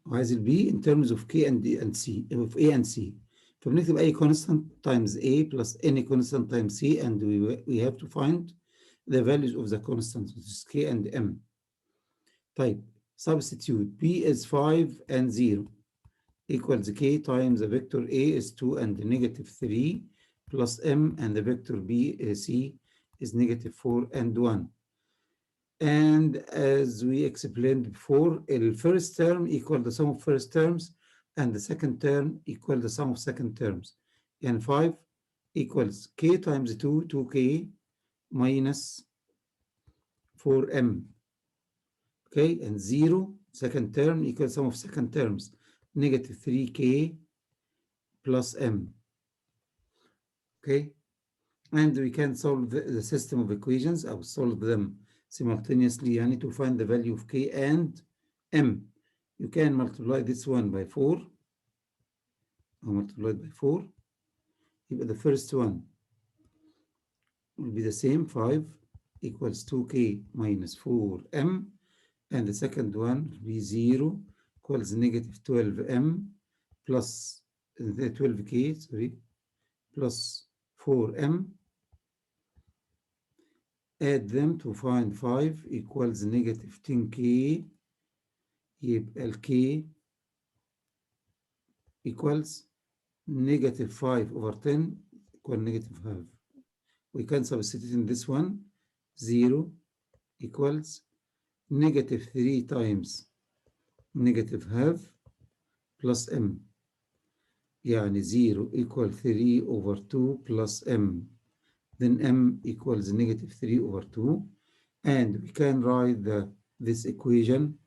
وعايز البي in terms of K and C of A and C. فبنكتب أي constant times A plus any constant times C, and we have to find the values of the constants, which is K and M. طيب substitute B is 5 and 0 equals K times the vector A is 2 and negative 3 plus M, and the vector B C is negative 4 and 1. And as we explained before, the first term equal the sum of first terms, and the second term equal the sum of second terms. And 5 equals K times 2, 2K minus 4M. Okay, and 0, second term equals sum of second terms, negative 3K plus M. Okay, and we can solve the system of equations. I will solve them simultaneously. I need to find the value of K and M. You can multiply this one by 4, or multiply it by 4. The first one will be the same, 5 equals 2K minus 4M, and the second one will be 0 equals negative 12M plus the 12K, sorry, plus 4M. Add them to find 5 equals negative 10K. يبقى ال K equals negative 5 over 10 equal negative half. We can substitute in this one. 0 equals negative 3 times negative half plus M. يعني 0 equal 3 over 2 plus M. Then M equals negative 3 over 2. And we can write this equation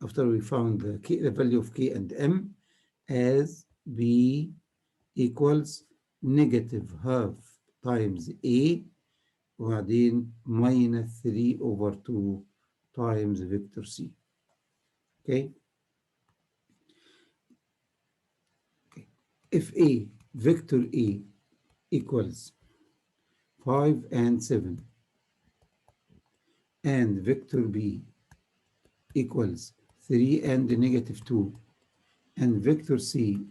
after we found the value of K and M as B equals negative half times A وبعدين minus 3 over 2 times vector C. Okay? If A, vector A equals 5 and 7, and vector B equals 3 and negative 2, and vector C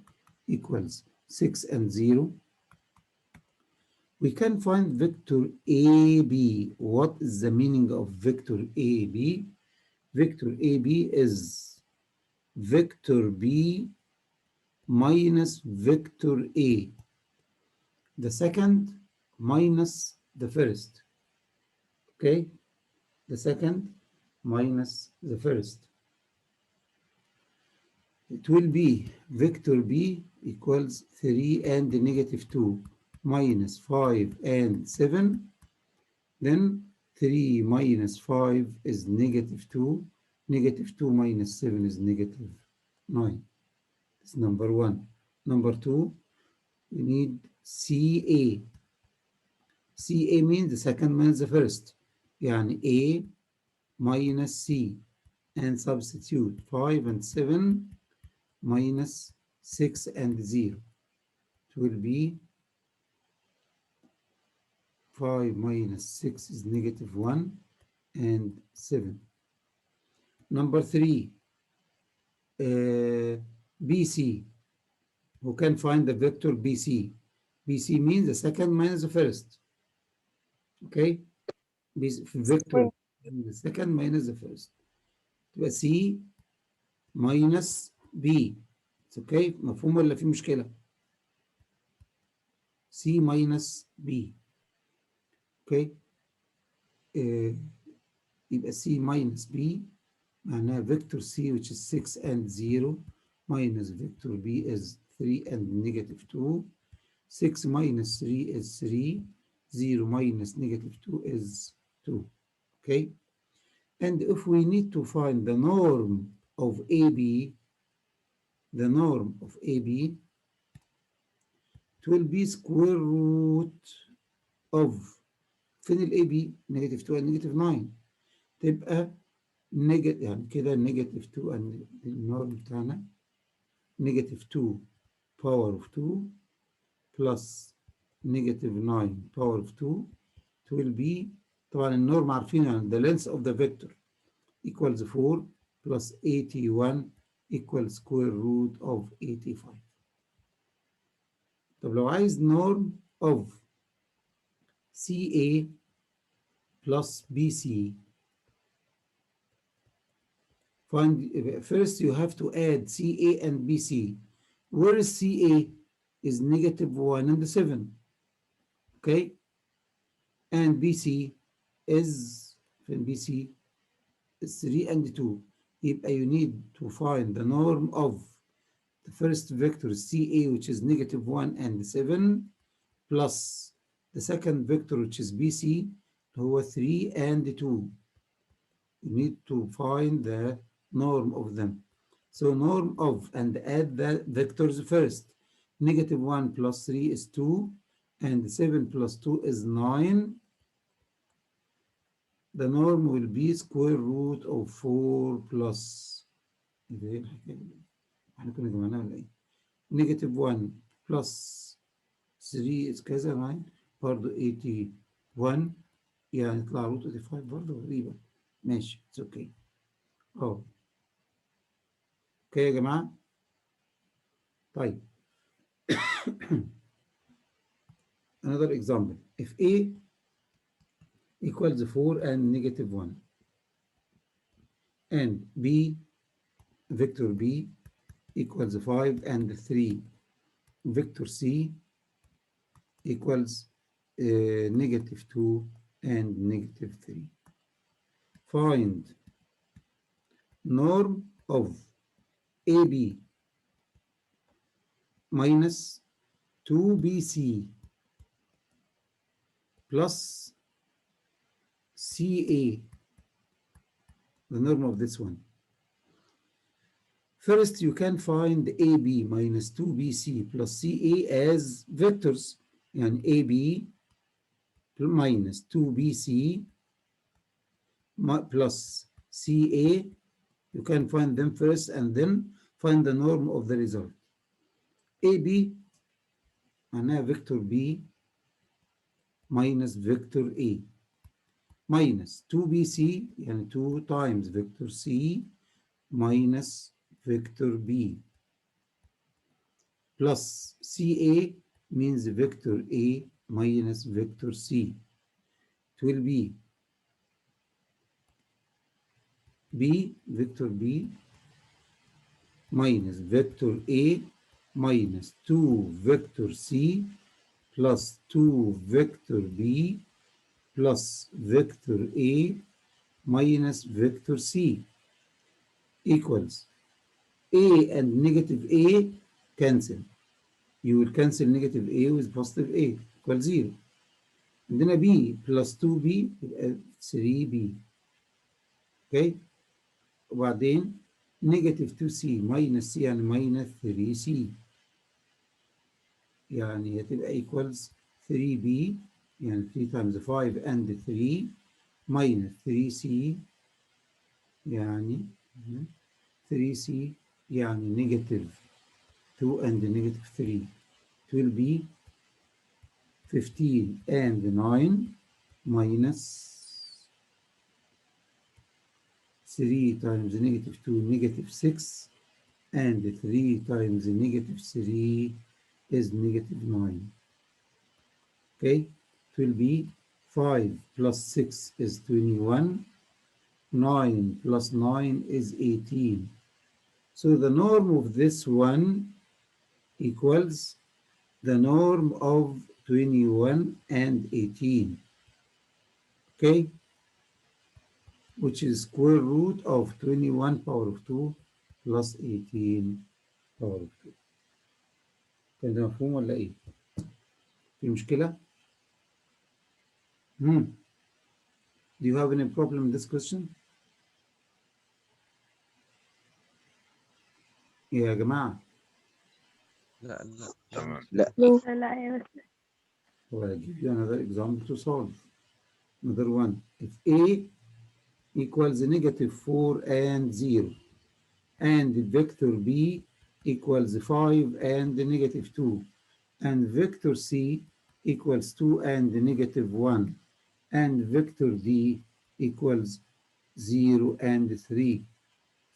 equals 6 and 0, we can find vector AB. What is the meaning of vector AB? Vector AB is vector B minus vector A, the second minus the first. Okay, the second minus the first. It will be vector B equals 3 and negative 2 minus 5 and 7. Then 3 minus 5 is negative 2. Negative 2 minus 7 is negative 9. That's number 1. Number 2, we need CA. CA means the second minus the first. يعني A minus C. And substitute 5 and 7 minus 6 and 0. It will be 5 minus 6 is negative 1 and 7. Number 3, BC. Who can find the vector BC? BC means the second minus the first. Okay? Vector the second minus the first. تبقى C minus B. It's okay? مفهوم ولا في مشكلة؟ C minus B. Okay? يبقى C minus B معناها vector C, which is 6 and 0, minus vector B is 3 and negative 2. 6 minus 3 is 3. 0 minus negative 2 is 2. Okay? And if we need to find the norm of AB, the norm of AB, it will be square root of فين ال AB negative 2 and negative 9. تبقى negative يعني كده negative 2 and النورم بتاعنا negative 2 power of 2 plus negative 9 power of 2. It will be طبعا النورم عارفين يعني the length of the vector equals 4 plus 81 equals square root of 85. طب لو عايز norm of CA plus BC, first you have to add CA and BC. Where is CA? Is negative 1 and 7. Okay? And BC is, BC is 3 and 2. يبقى you need to find the norm of the first vector CA, which is negative 1 and 7, plus the second vector, which is BC, هو 3 and 2. You need to find the norm of them. So norm of, and add the vectors first. Negative 1 plus 3 is 2, and 7 plus 2 is 9. The norm will be square root of 4 plus, negative 1 plus 3 is كذا 9 برضه 81، يعني يطلع روت 85 برضه غريبة. ماشي، it's okay. اوكي يا جماعة. طيب another example. If A equals 4 and negative 1, and B, vector B equals 5 and 3, vector C equals negative 2 and negative 3. Find norm of AB minus 2BC plus CA, the norm of this one. First, you can find AB minus 2BC plus CA as vectors. And AB minus 2BC plus CA, you can find them first and then find the norm of the result. AB معناها vector B minus vector A minus 2BC, يعني 2 times vector C minus vector B plus CA means vector A minus vector C. It will be B, vector B minus vector A minus 2 vector C plus 2 vector B plus vector A minus vector C equals A and negative A cancel. You will cancel negative A with positive A equals 0. عندنا B plus 2B يبقى 3B. Okay. وبعدين negative 2C minus C يعني minus 3C، يعني هتبقى equals 3B، يعني 3 times 5 and 3 minus 3C يعني 3C يعني negative 2 and negative 3. It will be 15 and 9 minus 3 times negative 2, negative 6, and 3 times negative 3 is negative 9. Okay, it will be 5 plus 6 is 21, 9 plus 9 is 18. So the norm of this one equals the norm of 21 and 18. Okay, which is square root of 21 power of 2 plus 18 power of 2. كان ده مفهوم ولا ايه؟ في مشكلة؟ Do you have any problem in this question؟ يا جماعة. لا تمام. لا لا يا بس. Well, I'll give you another example to solve. Another one. If A equals negative 4 and 0, and vector B equals 5 and negative 2, and vector C equals 2 and negative 1, and vector D equals 0 and 3.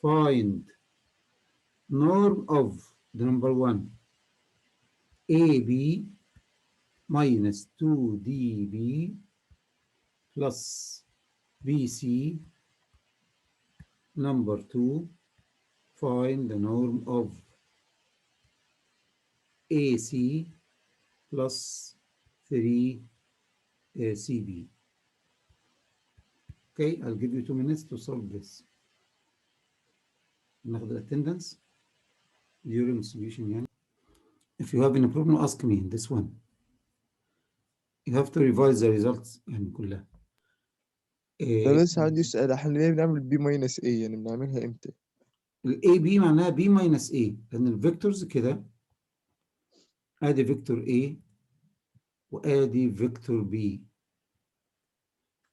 find norm of the number 1 AB minus 2DB plus BC. Number 2, find the norm of AC plus 3CB. Okay, I'll give you 2 minutes to solve this. ناخد attendance during solution يعني. If you have any problem, ask me in this one. You have to revise the results يعني كلها. أنا لسه عندي سؤال، احنا ليه بنعمل بي ماينس ايه؟ يعني بنعملها امتى؟ ال AB معناها B minus A، لأن الفيكتورز كده ادي فيكتور A وادي فيكتور B.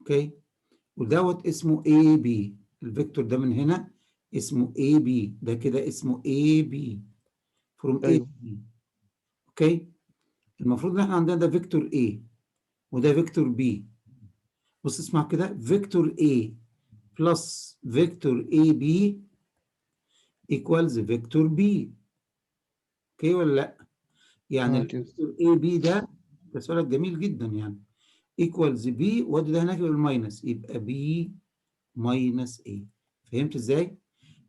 اوكي، ودوت اسمه AB. الفيكتور ده من هنا اسمه AB، ده كده اسمه AB from A ايوه to B. اوكي، المفروض ان احنا عندنا ده فيكتور A وده فيكتور B. بص اسمع كده، فيكتور A بلس فيكتور AB equals فيكتور B. اوكي ولا لا؟ يعني كده. الفيكتور AB ده سؤال جميل جدا يعني equals B، وادي ده هناك بالماينس يبقى B minus A. فهمت ازاي؟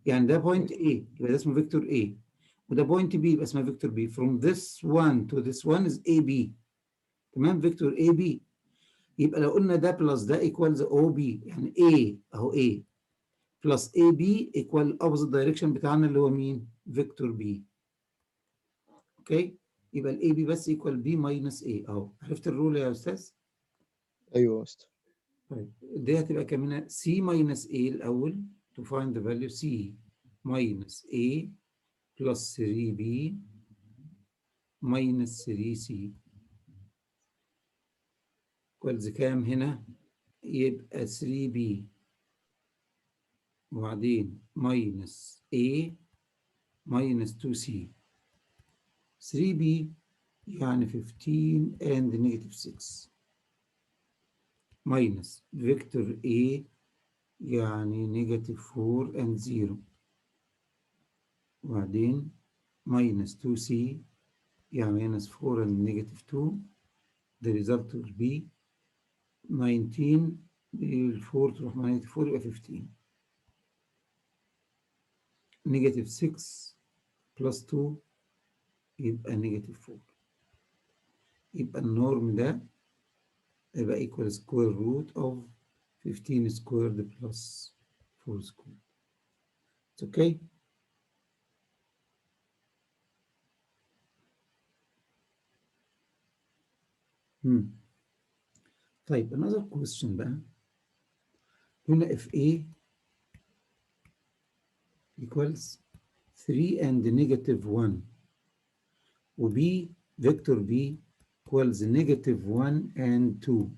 يعني ده بوينت A يبقى ده اسمه فيكتور A، وده بوينت B يبقى اسمه فيكتور B. From this one to this one is AB. تمام، فيكتور AB. يبقى لو قلنا ده بلس ده equals OB، يعني A اهو A بلس AB equal opposite direction بتاعنا اللي هو مين؟ فيكتور B. اوكي، يبقى ال AB بس equal B minus A اهو. عرفت الرول يا استاذ؟ ايوه يا اسطى. طيب دي هتبقى كمان C minus A الأول to find the value C minus A plus 3B minus 3C equals كام هنا؟ يبقى 3B وبعدين minus A minus 2C. 3B يعني 15 and negative 6 minus vector A يعني negative 4 and 0 وبعدين minus 2C يعني minus 4 and negative 2. The result will be 19. ال4 تروح مع negative 4 يبقى 15. negative 6 plus 2 يبقى negative 4. يبقى النورم ده يبقى equal square root of 15 squared plus 4 squared. It's okay. طيب another question بقى. هنا if A equals 3 and negative 1 و B vector B equals negative 1 and 2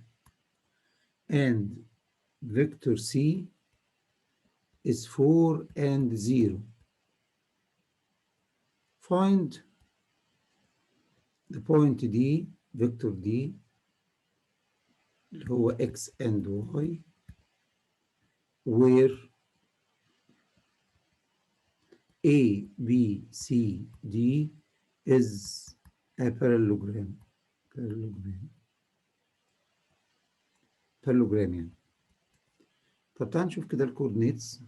and vector C is 4 and 0. Find the point D, vector D اللي هو X and Y where A, B, C, D is a parallelogram. parallelogram يعني. طب تعال نشوف كده الكوردينيتس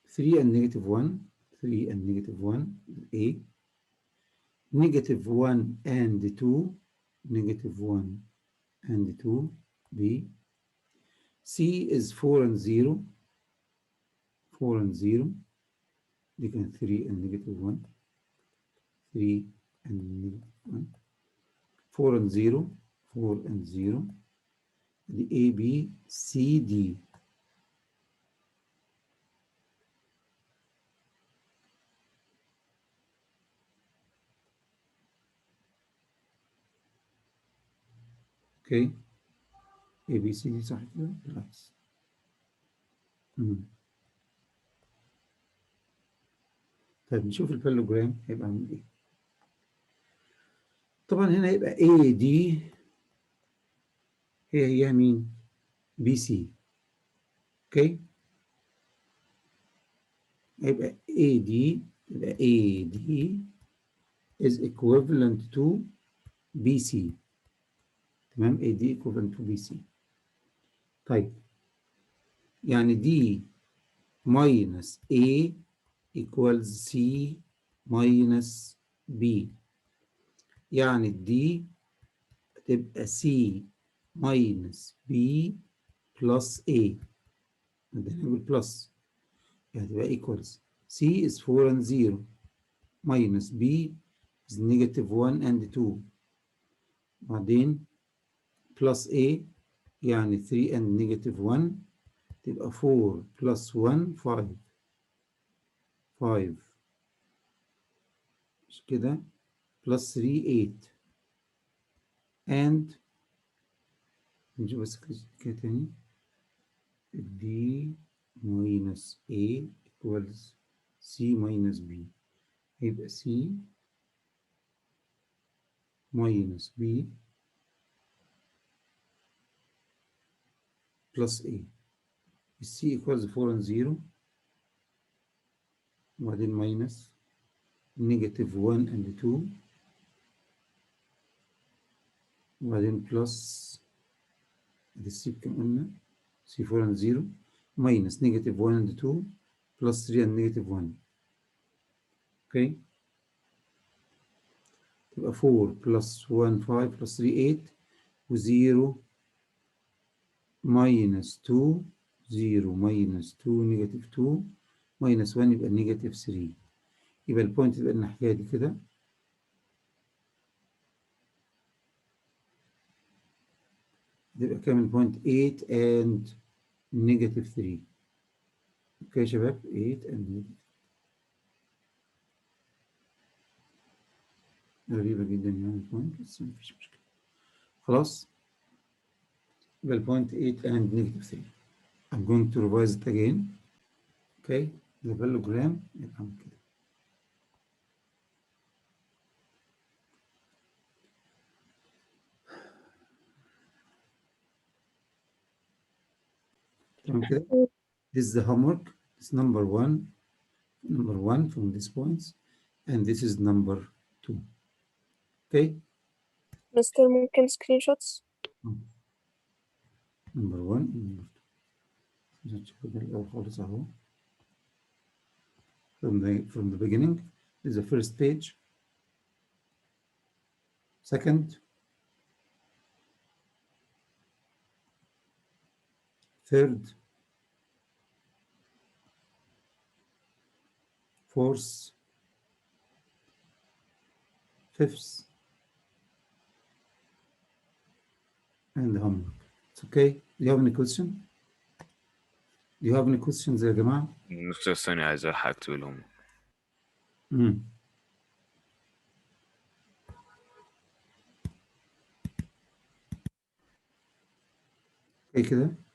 3 and negative 1 3 and negative 1 A negative 1 and 2 negative 1 and 2 B C is 4 and 0 4 and 0 دي كانت 3 and negative 1 3 and negative 1 4 and 0 4 and 0 دي A B C D. اوكي A B C D صح كده؟ بالعكس. طيب نشوف البارالوجرام هيبقى عامل ايه. طبعا هنا هيبقى A D هي مين؟ بي سي. اوكي هيبقى AD يبقى AD is equivalent to BC. تمام، AD equivalent to BC. طيب يعني D minus A equals C minus B، يعني D هتبقى C minus B plus A، ده نقول plus، يعني هتبقى equals C is 4 and 0 minus B is negative 1 and 2، بعدين plus A يعني 3 and negative 1 تبقى 4 plus 1 5 5 مش كده plus 3 8 and نجيب بس كده تاني D minus A equals C minus B، يبقى C minus B plus A. C equals 4 and 0 وبعدين minus negative 1 and 2 وبعدين plus السي بكام قلنا؟ C 4 and 0 minus negative 1 and 2 plus 3 and negative 1. اوكي، تبقى 4 plus 1 5 plus 3 8 و0 minus 2 0 minus 2 negative 2 minus 1 يبقى negative 3. يبقى البوينت يبقى الناحية دي كده يبقى كام البوينت 8 and negative 3. اوكي يا شباب 8 and negative. غريبة جدا يعني البوينت بس مفيش مشكلة. خلاص يبقى البوينت 8 and negative 3. I'm going to revise it again. اوكي the parallelogram يبقى عامل كده. تمام كده. This is the homework. This number one from these points and this is number 2. Okay. مستر ممكن سكرين شوتس؟ Number 1 and number 2. نشوف ده الأول خالص أهو. From the beginning is the first page. Second, third, fourth, fifth, and the homework. It's okay. Do you have any question? Do you have any questions يا جماعة؟ مستر ثانية عايز ألحق أكتب لهم. اوكي كده.